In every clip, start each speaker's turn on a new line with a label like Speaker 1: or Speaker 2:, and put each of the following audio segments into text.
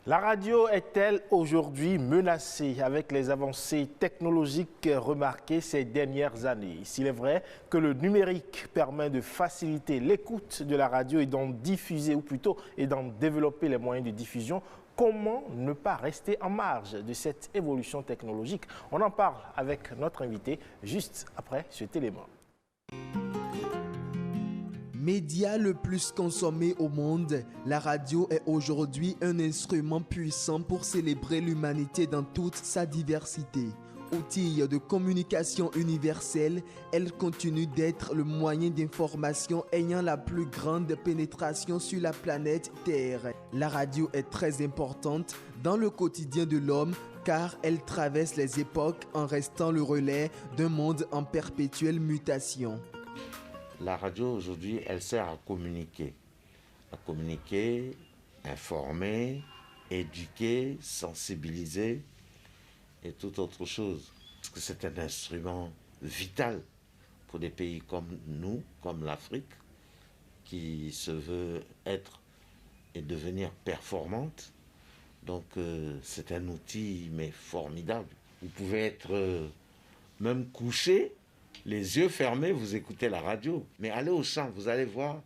Speaker 1: La radio est-elle aujourd'hui menacée avec les avancées technologiques remarquées ces dernières années? S'il est vrai que le numérique permet de faciliter l'écoute de la radio et d'en diffuser, ou plutôt et d'en développer les moyens de diffusion, comment ne pas rester en marge de cette évolution technologique? On en parle avec notre invité juste après cet élément.
Speaker 2: Média le plus consommé au monde, la radio est aujourd'hui un instrument puissant pour célébrer l'humanité dans toute sa diversité. Outil de communication universelle, elle continue d'être le moyen d'information ayant la plus grande pénétration sur la planète Terre. La radio est très importante dans le quotidien de l'homme car elle traverse les époques en restant le relais d'un monde en perpétuelle mutation.
Speaker 3: La radio aujourd'hui, elle sert à communiquer, informer, éduquer, sensibiliser et toute autre chose. Parce que c'est un instrument vital pour des pays comme nous, comme l'Afrique, qui se veut être et devenir performante. Donc c'est un outil mais formidable. Vous pouvez être même couché, les yeux fermés, vous écoutez la radio. Mais allez au champ, vous allez voir,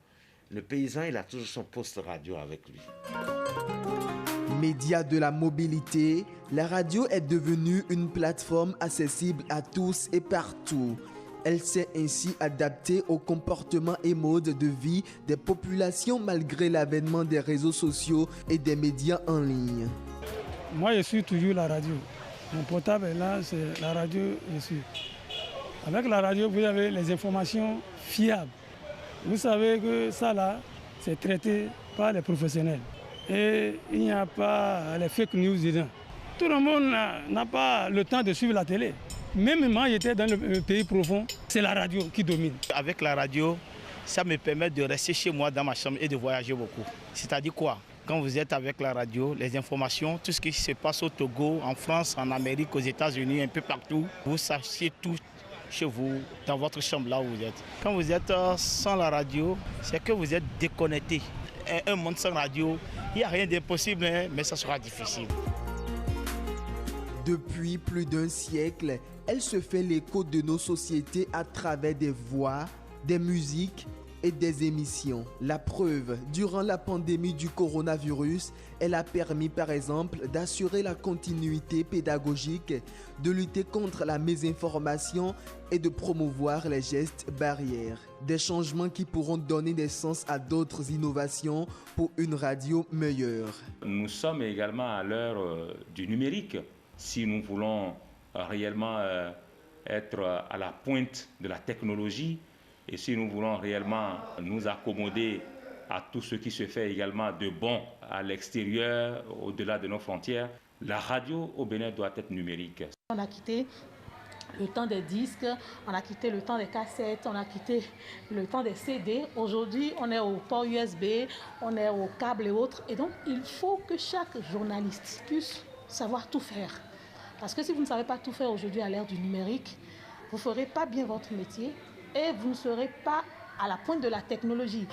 Speaker 3: le paysan, il a toujours son poste radio avec lui.
Speaker 2: Média de la mobilité, la radio est devenue une plateforme accessible à tous et partout. Elle s'est ainsi adaptée aux comportements et modes de vie des populations malgré l'avènement des réseaux sociaux et des médias en ligne.
Speaker 4: Moi, je suis toujours la radio. Mon portable est là, c'est la radio, je suis. Avec la radio, vous avez les informations fiables. Vous savez que ça là, c'est traité par les professionnels. Et il n'y a pas les fake news dedans. Tout le monde n'a pas le temps de suivre la télé. Même moi, j'étais dans le pays profond, c'est la radio qui domine.
Speaker 5: Avec la radio, ça me permet de rester chez moi dans ma chambre et de voyager beaucoup. C'est-à-dire quoi? Quand vous êtes avec la radio, les informations, tout ce qui se passe au Togo, en France, en Amérique, aux États-Unis, un peu partout, vous sachez tout chez vous, dans votre chambre là où vous êtes. Quand vous êtes sans la radio, c'est que vous êtes déconnecté. Un monde sans radio, il n'y a rien d'impossible, mais ça sera difficile.
Speaker 2: Depuis plus d'un siècle, elle se fait l'écho de nos sociétés à travers des voix, des musiques et des émissions. La preuve, durant la pandémie du coronavirus, elle a permis par exemple d'assurer la continuité pédagogique, de lutter contre la mésinformation et de promouvoir les gestes barrières. Des changements qui pourront donner naissance à d'autres innovations pour une radio meilleure.
Speaker 6: Nous sommes également à l'heure du numérique. Si nous voulons réellement être à la pointe de la technologie, et si nous voulons réellement nous accommoder à tout ce qui se fait également de bon à l'extérieur, au-delà de nos frontières, la radio au Bénin doit être numérique.
Speaker 7: On a quitté le temps des disques, on a quitté le temps des cassettes, on a quitté le temps des CD. Aujourd'hui, on est au port USB, on est au câble et autres. Et donc, il faut que chaque journaliste puisse savoir tout faire. Parce que si vous ne savez pas tout faire aujourd'hui à l'ère du numérique, vous ne ferez pas bien votre métier et vous ne serez pas à la pointe de la technologie.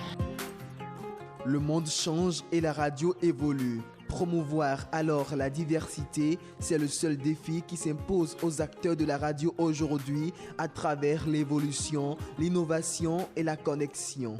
Speaker 2: Le monde change et la radio évolue. Promouvoir alors la diversité, c'est le seul défi qui s'impose aux acteurs de la radio aujourd'hui à travers l'évolution, l'innovation et la connexion.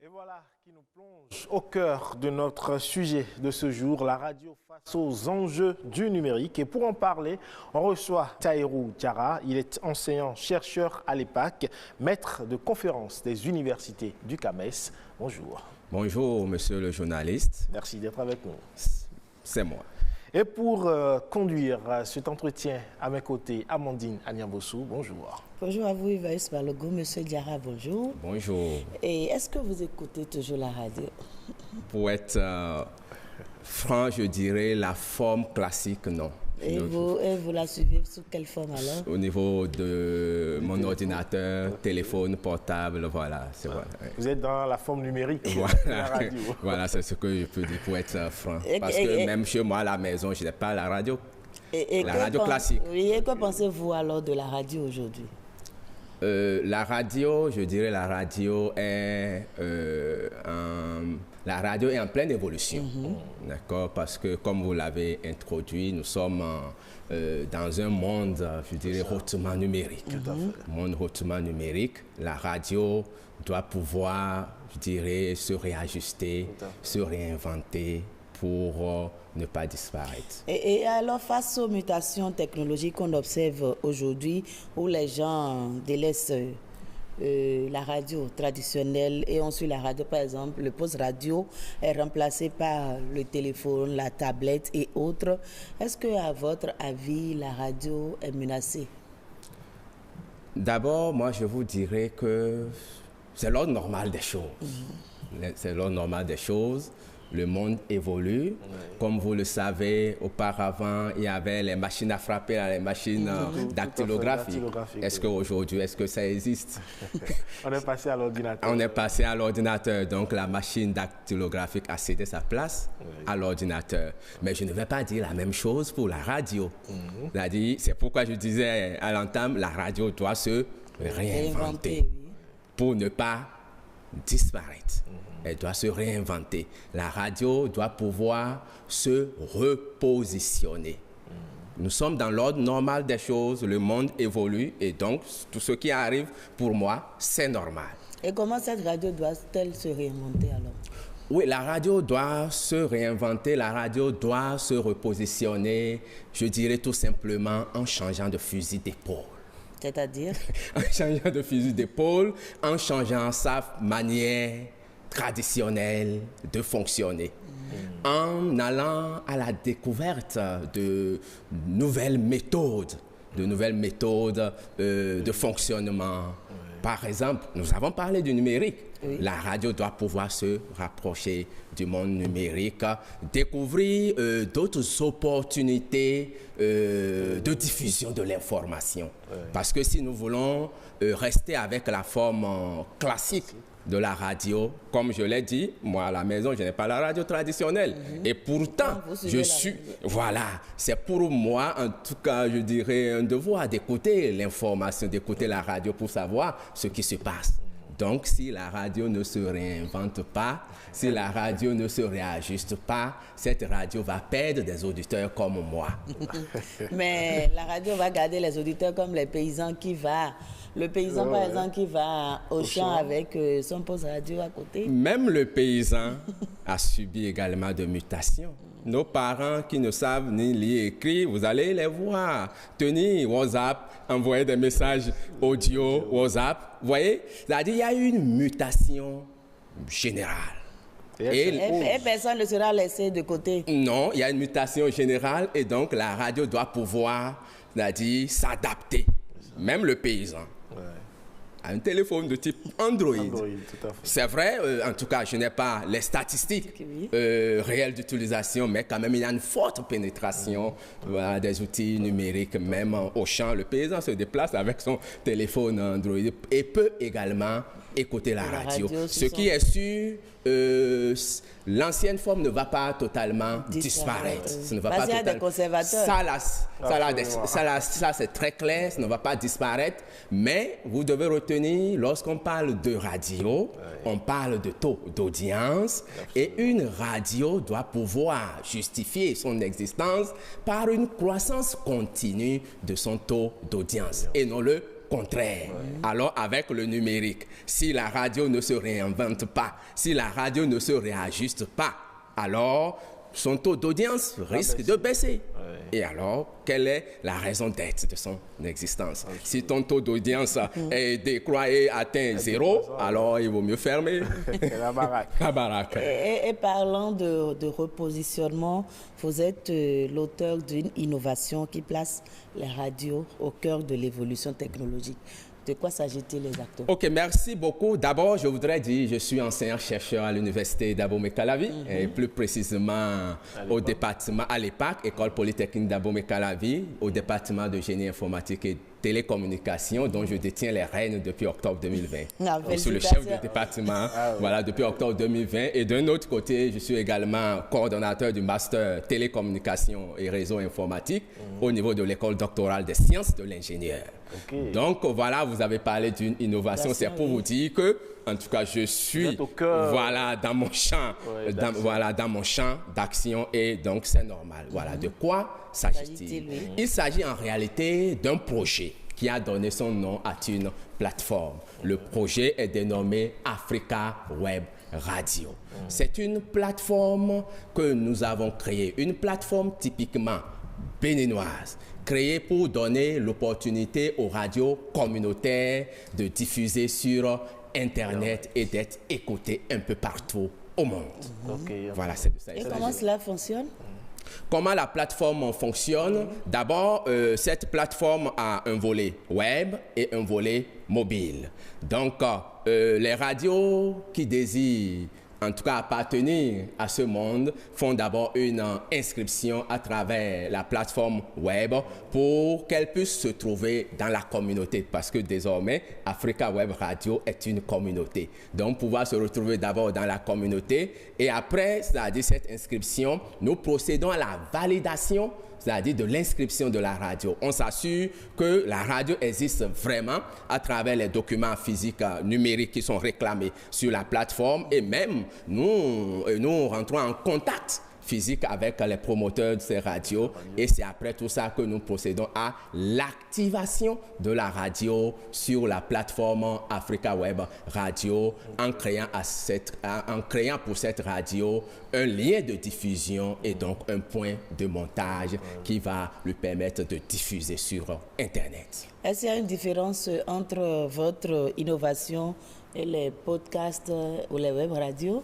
Speaker 1: Et voilà qui nous plonge au cœur de notre sujet de ce jour, la radio face aux enjeux du numérique. Et pour en parler, on reçoit Tahirou Diarra. Il est enseignant-chercheur à l'EPAC, maître de conférences des universités du CAMES. Bonjour.
Speaker 8: Bonjour, monsieur le journaliste.
Speaker 1: Merci d'être avec nous.
Speaker 8: C'est moi.
Speaker 1: Et pour conduire cet entretien à mes côtés, Amandine Agnabossou, bonjour.
Speaker 9: Bonjour à vous, Ivaïs Balogo, monsieur Diarra, bonjour.
Speaker 8: Bonjour.
Speaker 9: Et est-ce que vous écoutez toujours la radio?
Speaker 8: Pour être franc, je dirais la forme classique, non.
Speaker 9: Et vous la suivez sous quelle forme alors?
Speaker 8: Au niveau de mon ordinateur, téléphone, portable, voilà. C'est vrai.
Speaker 1: Vous êtes dans la forme numérique de la radio.
Speaker 8: Voilà, c'est ce que je peux dire pour être franc. Parce que même chez moi à la maison, je n'ai pas la radio. La radio classique.
Speaker 9: Oui, et que pensez-vous alors de la radio aujourd'hui?
Speaker 8: La radio, je dirais la radio est la radio est en pleine évolution. D'accord? Parce que, comme vous l'avez introduit, nous sommes dans un monde, je dirais, hautement numérique. Monde hautement numérique. La radio doit pouvoir, je dirais, se réajuster, se réinventer pour ne pas disparaître.
Speaker 9: Et alors, face aux mutations technologiques qu'on observe aujourd'hui, où les gens délaissent la radio traditionnelle et on suit la radio, par exemple, le poste radio est remplacé par le téléphone, la tablette et autres. Est-ce que, à votre avis, la radio est menacée?
Speaker 8: D'abord, moi, je vous dirais que c'est l'ordre normal des choses. C'est l'ordre normal des choses. Le monde évolue. Comme vous le savez, auparavant, il y avait les machines à frapper, les machines dactylographiques. Est-ce qu'aujourd'hui, est-ce que ça existe?
Speaker 1: On est passé à l'ordinateur.
Speaker 8: On est passé à l'ordinateur. Donc, la machine dactylographique a cédé sa place à l'ordinateur. Mais je ne vais pas dire la même chose pour la radio. C'est pourquoi je disais à l'entame, la radio doit se réinventer pour ne pas disparaître. Elle doit se réinventer. La radio doit pouvoir se repositionner. Nous sommes dans l'ordre normal des choses, le monde évolue et donc tout ce qui arrive pour moi, c'est normal.
Speaker 9: Et comment cette radio doit-elle se réinventer alors?
Speaker 8: Oui, la radio doit se réinventer, la radio doit se repositionner, je dirais tout simplement en changeant de fusil d'épaule.
Speaker 9: C'est-à-dire?
Speaker 8: En changeant de fusil d'épaule, en changeant sa manière traditionnelle de fonctionner, en allant à la découverte de nouvelles méthodes de fonctionnement. Par exemple, nous avons parlé du numérique. La radio doit pouvoir se rapprocher du monde numérique, découvrir d'autres opportunités de diffusion de l'information. Parce que si nous voulons rester avec la forme classique de la radio, comme je l'ai dit, moi à la maison, je n'ai pas la radio traditionnelle. Et pourtant, je suis... Voilà, c'est pour moi, en tout cas, je dirais, un devoir d'écouter l'information, d'écouter la radio pour savoir ce qui se passe. Donc, si la radio ne se réinvente pas, si la radio ne se réajuste pas, cette radio va perdre des auditeurs comme moi.
Speaker 9: Mais la radio va garder les auditeurs comme les paysans qui va... Le paysan, par exemple, qui va au champ avec son poste radio à côté.
Speaker 8: Même le paysan a subi également de mutations. Nos parents qui ne savent ni lire et écrire, vous allez les voir tenir WhatsApp, envoyer des messages audio, WhatsApp. Vous voyez? C'est-à-dire qu'il y a une mutation générale.
Speaker 9: Et personne ne sera laissé de côté.
Speaker 8: Non, il y a une mutation générale et donc la radio doit pouvoir, c'est-à-dire, s'adapter. Même le paysan. Un téléphone de type Android. C'est vrai, en tout cas, je n'ai pas les statistiques réelles d'utilisation, mais quand même, il y a une forte pénétration des outils numériques, même au champ. Le paysan se déplace avec son téléphone Android et peut également écouter la radio. Ce qui est sûr, l'ancienne forme ne va pas totalement disparaître. Ça ne va pas totalement...
Speaker 9: des conservateurs.
Speaker 8: Ça, c'est très clair, ça ne va pas disparaître. Mais vous devez retenir, lorsqu'on parle de radio, on parle de taux d'audience. Et une radio doit pouvoir justifier son existence par une croissance continue de son taux d'audience. Et non le contraire. Alors, avec le numérique, si la radio ne se réinvente pas, si la radio ne se réajuste pas, alors son taux d'audience risque de baisser. Et alors, quelle est la raison d'être de son existence? Si ton taux d'audience est décroît atteint 0, alors il vaut mieux fermer
Speaker 1: la baraque.
Speaker 8: La baraque.
Speaker 9: Et parlant de repositionnement, vous êtes l'auteur d'une innovation qui place les radios au cœur de l'évolution technologique. De quoi s'agit-il exactement?
Speaker 8: Ok, merci beaucoup. D'abord, je voudrais dire que je suis enseignant-chercheur à l'université d'Abomey-Calavi, et plus précisément au département, à l'EPAC, École Polytechnique d'Abomey-Calavi, au département de génie informatique et télécommunications, dont je détiens les rênes depuis octobre 2020. Je suis le chef du département voilà, depuis octobre 2020. Et d'un autre côté, je suis également coordonnateur du master télécommunications et réseaux informatiques au niveau de l'école doctorale des sciences de l'ingénieur. Donc voilà, vous avez parlé d'une innovation. C'est pour vous dire que en tout cas, je suis
Speaker 1: au cœur.
Speaker 8: voilà, dans mon champ,
Speaker 1: Ouais,
Speaker 8: dans mon champ d'action et donc c'est normal. Voilà, de quoi s'agit-il? Il s'agit en réalité d'un projet qui a donné son nom à une plateforme. Le projet est dénommé Africa Web Radio. C'est une plateforme que nous avons créée, une plateforme typiquement béninoise, créée pour donner l'opportunité aux radios communautaires de diffuser sur Internet et d'être écoutées un peu partout au monde. Voilà, c'est de ça.
Speaker 9: Et comment cela fonctionne?
Speaker 8: Comment la plateforme fonctionne? D'abord, cette plateforme a un volet web et un volet mobile. Donc, les radios qui désirent en tout cas appartenir à ce monde font d'abord une inscription à travers la plateforme web pour qu'elles puissent se trouver dans la communauté, parce que désormais Africa Web Radio est une communauté. Donc pouvoir se retrouver d'abord dans la communauté et après, c'est-à-dire cette inscription, nous procédons à la validation, c'est-à-dire de l'inscription de la radio. On s'assure que la radio existe vraiment à travers les documents physiques numériques qui sont réclamés sur la plateforme et même nous rentrons en contact physique avec les promoteurs de ces radios et c'est après tout ça que nous procédons à l'activation de la radio sur la plateforme Africa Web Radio en créant pour cette radio un lien de diffusion et donc un point de montage qui va lui permettre de diffuser sur Internet.
Speaker 9: Est-ce qu'il y a une différence entre votre innovation et les podcasts ou les web radios?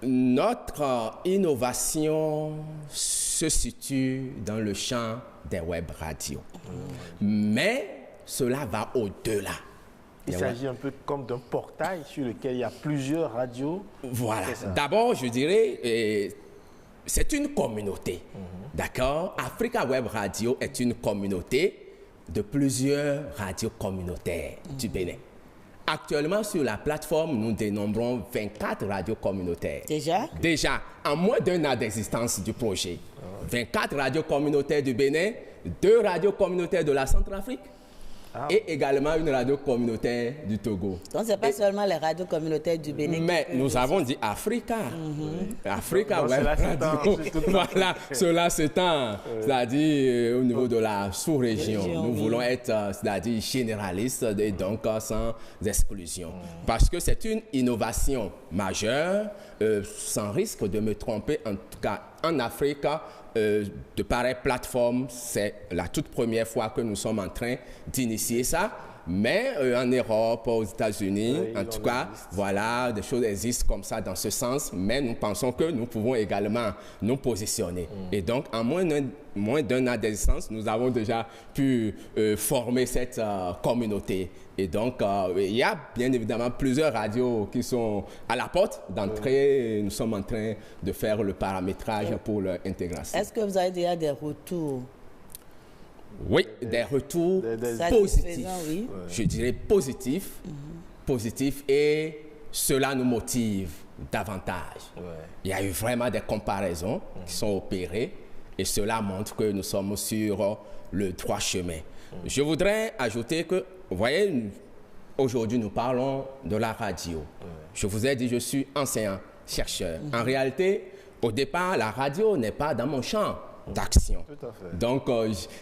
Speaker 8: Notre innovation se situe dans le champ des web radios. Mais cela va au-delà.
Speaker 1: Il s'agit un peu comme d'un portail sur lequel il y a plusieurs radios.
Speaker 8: Voilà. D'abord, je dirais, c'est une communauté. D'accord? Africa Web Radio est une communauté de plusieurs radios communautaires du Bénin. Actuellement, sur la plateforme, nous dénombrons 24 radios communautaires. Déjà, en moins d'un an d'existence du projet. 24 radios communautaires du Bénin, 2 radios communautaires de la Centrafrique et également une radio communautaire du Togo.
Speaker 9: Donc, ce n'est pas seulement les radios communautaires du Bénin.
Speaker 8: Mais nous avons dit Africa. Africa Web Radio. Voilà, cela s'étend, c'est-à-dire au niveau de la sous-région. Nous voulons être, c'est-à-dire généralistes et donc sans exclusion. Parce que c'est une innovation majeure, sans risque de me tromper, en tout cas en Afrique, de pareilles plateformes, c'est la toute première fois que nous sommes en train d'initier ça. Mais en Europe, aux États-Unis, en tout cas, voilà, des choses existent comme ça dans ce sens. Mais nous pensons que nous pouvons également nous positionner. Et donc, en moins d'un an d'existence, nous avons déjà pu former cette communauté. Et donc, il y a bien évidemment plusieurs radios qui sont à la porte d'entrée. Nous sommes en train de faire le paramétrage pour leur intégration.
Speaker 9: Est-ce que vous avez déjà des retours?
Speaker 8: Oui, des retours positifs.
Speaker 9: Oui.
Speaker 8: Je dirais positifs. Positifs et cela nous motive davantage. Il y a eu vraiment des comparaisons qui sont opérées et cela montre que nous sommes sur le droit chemin. Je voudrais ajouter que, vous voyez, aujourd'hui nous parlons de la radio. Je vous ai dit, je suis enseignant, chercheur. En réalité, au départ, la radio n'est pas dans mon champ d'action. Donc,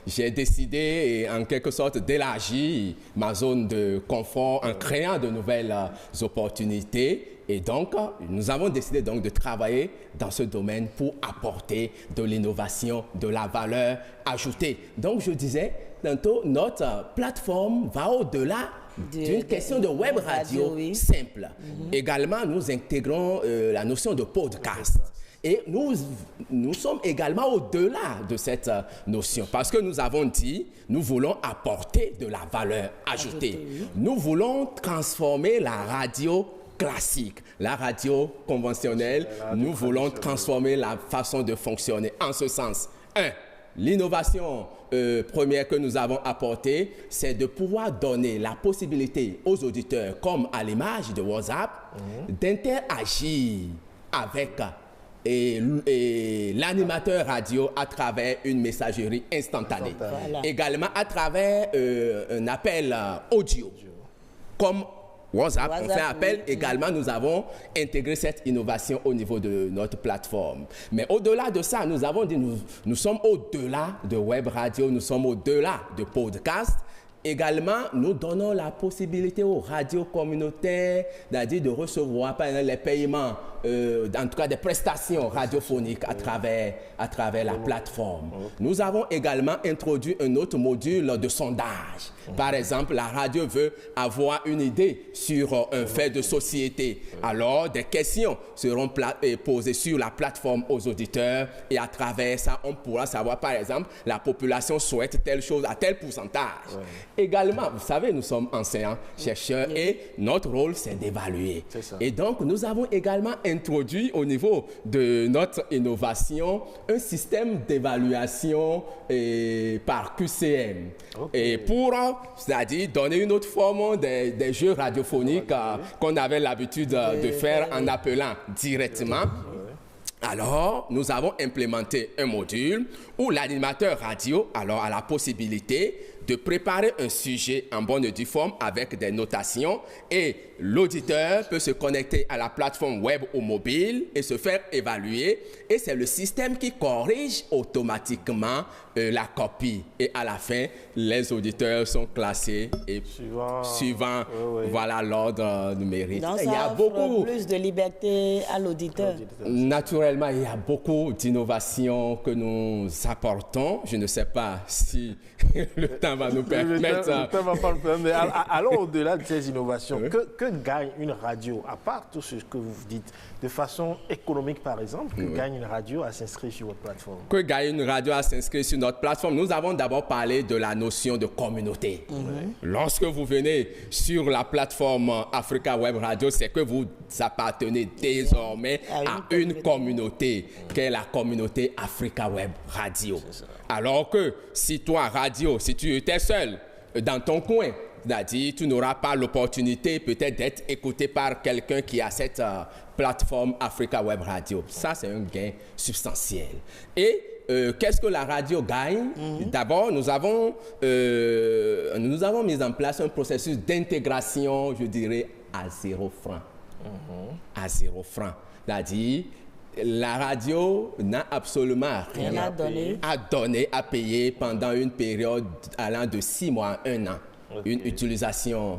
Speaker 8: j'ai décidé en quelque sorte d'élargir ma zone de confort en créant de nouvelles opportunités. Et donc, nous avons décidé donc de travailler dans ce domaine pour apporter de l'innovation, de la valeur ajoutée. Donc, je disais, tantôt, notre plateforme va au-delà d'une question de web radio simple. Également, nous intégrons la notion de podcast. Et nous sommes également au-delà de cette notion parce que nous avons dit, nous voulons apporter de la valeur ajoutée. Nous voulons transformer la radio classique, la radio conventionnelle. Nous voulons transformer la façon de fonctionner. En ce sens, l'innovation première que nous avons apportée, c'est de pouvoir donner la possibilité aux auditeurs, comme à l'image de WhatsApp, d'interagir avec et l'animateur radio à travers une messagerie instantanée. Également à travers un appel audio. comme WhatsApp, on fait appel.
Speaker 9: Oui.
Speaker 8: Également, nous avons intégré cette innovation au niveau de notre plateforme. Mais au-delà de ça, nous avons dit, nous sommes au-delà de web radio, nous sommes au-delà de podcast. Également, nous donnons la possibilité aux radios communautaires de recevoir par exemple, les paiements, en tout cas des prestations radiophoniques à travers la plateforme. Nous avons également introduit un autre module de sondage. Par exemple, la radio veut avoir une idée sur un fait de société. Alors, des questions seront posées sur la plateforme aux auditeurs et à travers ça, on pourra savoir, par exemple, la population souhaite telle chose à tel pourcentage. Également, vous savez, nous sommes enseignants, chercheurs et notre rôle, c'est d'évaluer. Et donc, nous avons également introduit au niveau de notre innovation un système d'évaluation par QCM. Et pour, c'est-à-dire donner une autre forme des jeux radiophoniques qu'on avait l'habitude de faire en appelant directement. Alors, nous avons implémenté un module où l'animateur radio a la possibilité de préparer un sujet en bonne et due forme avec des notations et l'auditeur peut se connecter à la plateforme web ou mobile et se faire évaluer et c'est le système qui corrige automatiquement la copie et à la fin, les auditeurs sont classés et suivant voilà l'ordre numérique.
Speaker 9: Donc,
Speaker 8: il y a
Speaker 9: beaucoup plus de liberté à l'auditeur.
Speaker 8: Naturellement, il y a beaucoup d'innovations que nous apportons. Je ne sais pas si le temps va nous permettre.
Speaker 1: Le temps va pas le permettre. Mais allons au-delà de ces innovations. Que gagne une radio, à part tout ce que vous dites, de façon économique par exemple, que gagne une radio à s'inscrire sur votre plateforme? Que gagne une radio à s'inscrire sur notre plateforme? Nous avons d'abord parlé de la notion de communauté. Lorsque vous venez sur la plateforme Africa Web Radio, c'est que vous appartenez désormais à une communauté, qui est la communauté Africa Web Radio. Alors que si toi, radio, si tu étais seul dans ton coin, c'est-à-dire tu n'auras pas l'opportunité peut-être d'être écouté par quelqu'un qui a cette plateforme Africa Web Radio. Ça, c'est un gain substantiel. Et qu'est-ce que la radio gagne? D'abord, nous avons mis en place un processus d'intégration, je dirais, à 0 francs. À 0 francs. C'est-à-dire, la radio n'a absolument rien à donner, à payer pendant une période allant de 6 mois à 1 an. Une utilisation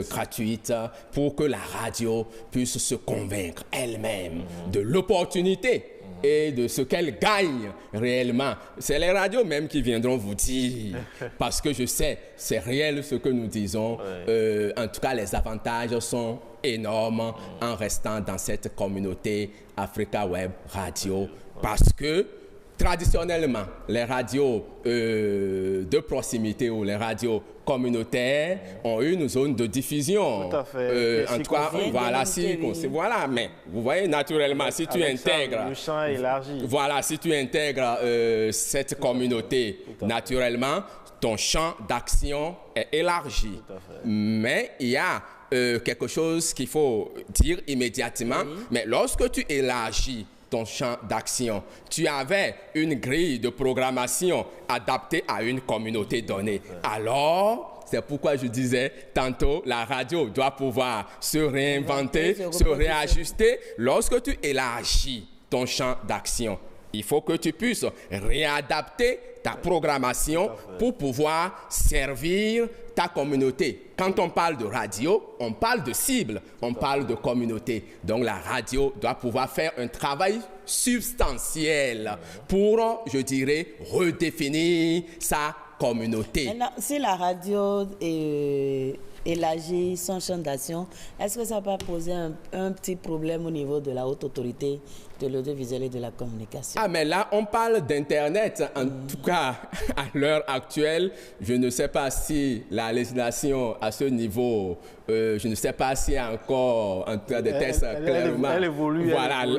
Speaker 1: gratuite pour que la radio puisse se convaincre elle-même de l'opportunité et de ce qu'elle gagne réellement. C'est les radios même qui viendront vous dire, parce que je sais, c'est réel ce que nous disons. En tout cas, les avantages sont énormes en restant dans cette communauté Africa Web Radio, parce que traditionnellement, les radios de proximité ou les radios communautaires ont une zone de diffusion. Tout à fait. En tout cas, voilà, mais vous voyez, naturellement, si tu intègres... Le champ est élargi. Voilà, si tu intègres cette communauté, naturellement, ton champ d'action est élargi. Mais il y a quelque chose qu'il faut dire immédiatement, mais lorsque tu élargis ton champ d'action, tu avais une grille de programmation adaptée à une communauté donnée. Alors, c'est pourquoi je disais tantôt, la radio doit pouvoir se réinventer, se réajuster. Lorsque tu élargis ton champ d'action, il faut que tu puisses réadapter ta programmation pour pouvoir servir ta communauté. Quand on parle de radio, on parle de cible, on parle de communauté. Donc la radio doit pouvoir faire un travail substantiel pour, je dirais, redéfinir sa communauté.
Speaker 9: Maintenant, si la radio élargit son champ d'action, est-ce que ça va poser un petit problème au niveau de la haute autorité de l'audiovisuel et de la communication?
Speaker 8: Ah, mais là, on parle d'Internet. En tout cas, à l'heure actuelle, je ne sais pas si la législation à ce niveau, je ne sais pas s'il y a encore en tout cas des tests clairement. Elle évolue.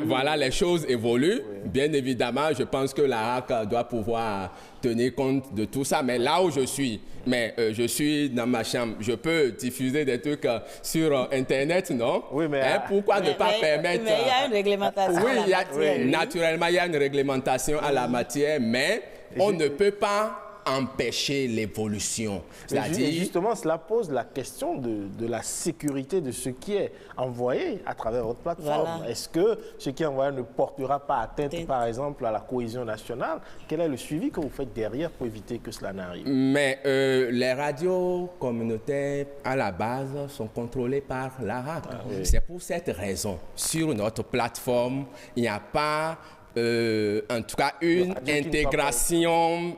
Speaker 8: Voilà, les choses évoluent. Oui. Bien évidemment, je pense que la HAC doit pouvoir tenir compte de tout ça. Mais là où je suis, je suis dans ma chambre, je peux diffuser des trucs sur Internet, non? Oui, mais... pourquoi ne pas permettre...
Speaker 9: Mais il y a une réglementation à la matière.
Speaker 8: Naturellement, il y a une réglementation à la matière, mais on ne peut pas empêcher l'évolution.
Speaker 1: Et justement, cela pose la question de la sécurité de ce qui est envoyé à travers votre plateforme.
Speaker 9: Voilà.
Speaker 1: Est-ce que ce qui est envoyé ne portera pas atteinte, par exemple, à la cohésion nationale? Quel est le suivi que vous faites derrière pour éviter que cela n'arrive?
Speaker 8: Mais les radios communautaires, à la base, sont contrôlées par l'ARAC. C'est pour cette raison, sur notre plateforme, il n'y a pas, en tout cas, une intégration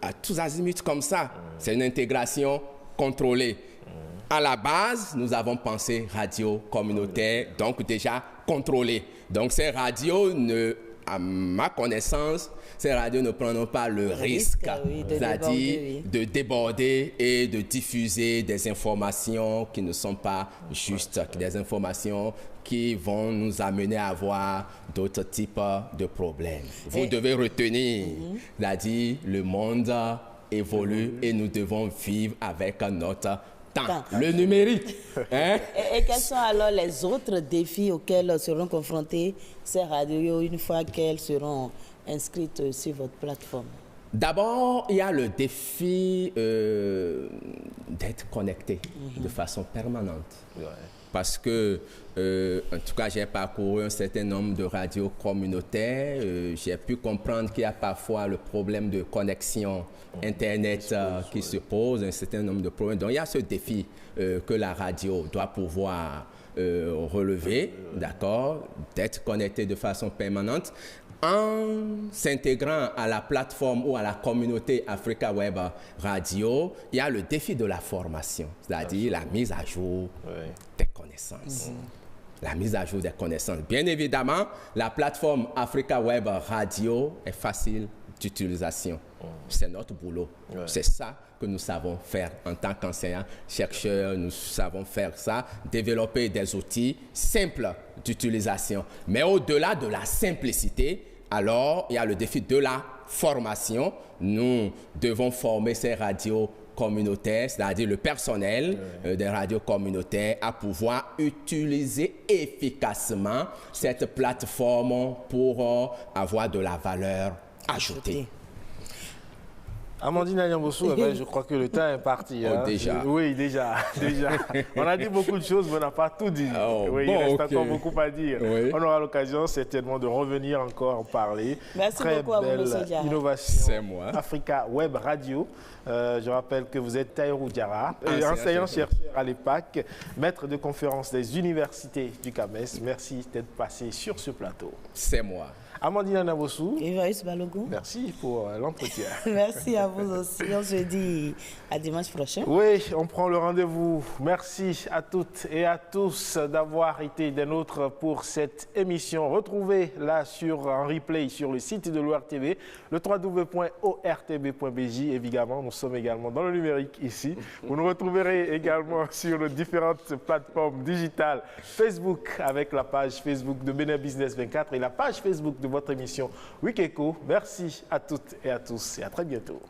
Speaker 8: à tous azimuts comme ça. C'est une intégration contrôlée. À la base, nous avons pensé radio communautaire, donc déjà contrôlée. Donc ces radios, à ma connaissance, ces radios ne prendront pas le risque, c'est-à-dire de déborder et de diffuser des informations qui ne sont pas justes, des informations qui vont nous amener à avoir d'autres types de problèmes. Vous devez retenir, c'est-à-dire le monde évolue et nous devons vivre avec notre temps, le numérique. Hein?
Speaker 9: Et quels sont alors les autres défis auxquels seront confrontés ces radios une fois qu'elles seront inscrites sur votre plateforme?
Speaker 8: D'abord, il y a le défi d'être connecté de façon permanente. Ouais. Parce que, en tout cas, j'ai parcouru un certain nombre de radios communautaires. J'ai pu comprendre qu'il y a parfois le problème de connexion Internet qui se pose, un certain nombre de problèmes. Donc, il y a ce défi que la radio doit pouvoir relever, d'accord, d'être connecté de façon permanente. En s'intégrant à la plateforme ou à la communauté Africa Web Radio, il y a le défi de la formation, c'est-à-dire la mise à jour des connaissances. La mise à jour des connaissances. Bien évidemment, la plateforme Africa Web Radio est facile d'utilisation. C'est notre boulot. C'est ça que nous savons faire en tant qu'enseignants, chercheurs. Nous savons faire ça, développer des outils simples d'utilisation. Mais au-delà de la simplicité, alors il y a le défi de la formation. Nous devons former ces radios communautaires, c'est-à-dire le personnel des radios communautaires, à pouvoir utiliser efficacement cette plateforme pour avoir de la valeur ajoutée.
Speaker 1: Amandine Anyambossou, je crois que le temps est parti.
Speaker 8: Oh, déjà.
Speaker 1: Oui, déjà. On a dit beaucoup de choses, mais on n'a pas tout dit. Il reste encore beaucoup à dire. On aura l'occasion certainement de revenir encore en parler.
Speaker 9: Merci
Speaker 1: Très
Speaker 9: beaucoup
Speaker 1: belle
Speaker 9: à vous,
Speaker 1: innovation.
Speaker 8: C'est moi.
Speaker 1: Africa Web Radio. Je rappelle que vous êtes Taïrou Diarra, enseignant-chercheur à l'EPAC, maître de conférence des universités du CAMES. Merci d'être passé sur ce plateau.
Speaker 8: C'est moi.
Speaker 1: Amandine Anyambossou,
Speaker 9: Evaïs Balogun,
Speaker 1: merci pour l'entretien.
Speaker 9: Merci à vous aussi. On se dit à dimanche prochain.
Speaker 1: Oui, on prend le rendez-vous. Merci à toutes et à tous d'avoir été des nôtres pour cette émission. Retrouvez-la en replay sur le site de l'ORTV, le www.ortv.bj. Évidemment, nous sommes également dans le numérique ici. Vous nous retrouverez également sur les différentes plateformes digitales. Facebook avec la page Facebook de Bénin Business 24 et la page Facebook de votre émission Week Echo. Merci à toutes et à tous et à très bientôt.